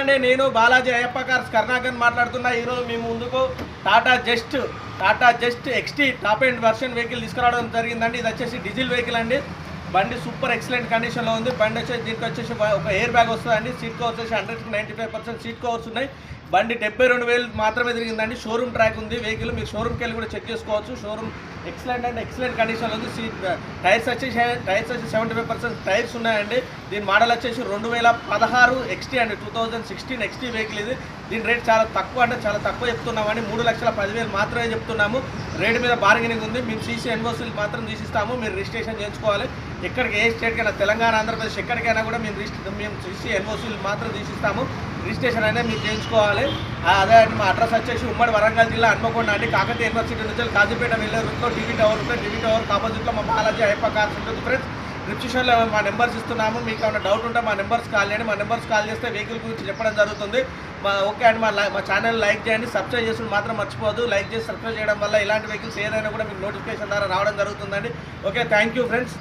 అండి, నేను బాలాజీ అయ్యప్ప కార్స్ కరుణాకర్ మాట్లాడుతున్నా. ఈరోజు మీ ముందుకు Tata just ఎక్స్టీ top end version vehicle తీసుకురావడం జరిగిందండి. ఇది వచ్చేసి డీజిల్ వెహికల్ అండి. బండి సూపర్ ఎక్సలెంట్ కండిషన్లో ఉంది. బండి వచ్చేసి దీనికి వచ్చేసి ఒక ఎయిర్ బ్యాగ్ వస్తుందండి. సీట్ కవర్స్ వచ్చేసి 100కి 95% సీట్ కవర్స్ ఉన్నాయి. బండి 72,000 మాత్రమే తిరిగిందండి. షోరూమ్ ట్రాక్ ఉంది వెహికల్. మీరు షోరూమ్కి వెళ్ళి కూడా చెక్ చేసుకోవచ్చు. షోరూమ్ ఎక్సలెంట్ అండ్ ఎక్సలెంట్ కండిషన్లో ఉంది. టైర్స్ వచ్చేసి 75% టైర్స్ ఉన్నాయండి. దీని మోడల్ వచ్చేసి 2016 ఎక్స్టీ అండి. 2016 ఎక్స్టీ వెహికల్ ఇది. దీని రేట్ చాలా తక్కువ అంటే చాలా తక్కువ చెప్తున్నామండి. 3,10,000 మాత్రమే చెప్తున్నాము. రేటు మీద బార్గెనింగ్ ఉంది. మేము సీసీ ఎన్ఓసీలు మాత్రం తీసిస్తాము. మీరు రిజిస్ట్రేషన్ చేయించుకోవాలి. ఎక్కడికి ఏ స్టేట్కైనా, తెలంగాణ, ఆంధ్రప్రదేశ్ ఎక్కడికైనా కూడా మేము సీసీ ఎన్ఓసీలు మాత్రం తీసిస్తాము. రిజిస్ట్రేషన్ అయినా మీరు చేయించుకోవాలి. అదే అండి, మా అడ్రస్ వచ్చేసి ఉమ్మడి వరంగల్ జిల్లా హన్మకొండ అండి. కాకతీయ యూనివర్సిటీ నుంచి కాజీపేట వెళ్ళే రూట్లో టీవీ టవర్ ఉంటుంది. టీవీ టవర్ ఆపోజిట్లో మా బాలాజీ అయ్యప్ప కార్స్ ఉంటుంది ఫ్రెండ్స్. డిస్క్రిప్షన్లో మా నెంబర్స్ ఇస్తున్నాము. మీకు ఏమైనా డౌట్ ఉంటే మా నెంబర్స్ కాల్ చేయండి. మా నెంబర్స్ కాల్ చేస్తే వెహికల్ గురించి చెప్పడం జరుగుతుంది. ఓకే అండి, మా ఛానల్ లైక్ చేయండి, సబ్స్క్రైబ్ చేసుకుని మాత్రం మర్చిపోవద్దు. లైక్ చేసి సబ్స్క్రైబ్ చేయడం వల్ల ఇలాంటి వెహికల్స్ ఏదైనా కూడా మీకు నోటిఫికేషన్ ద్వారా రావడం జరుగుతుందండి. Okay, thank you friends.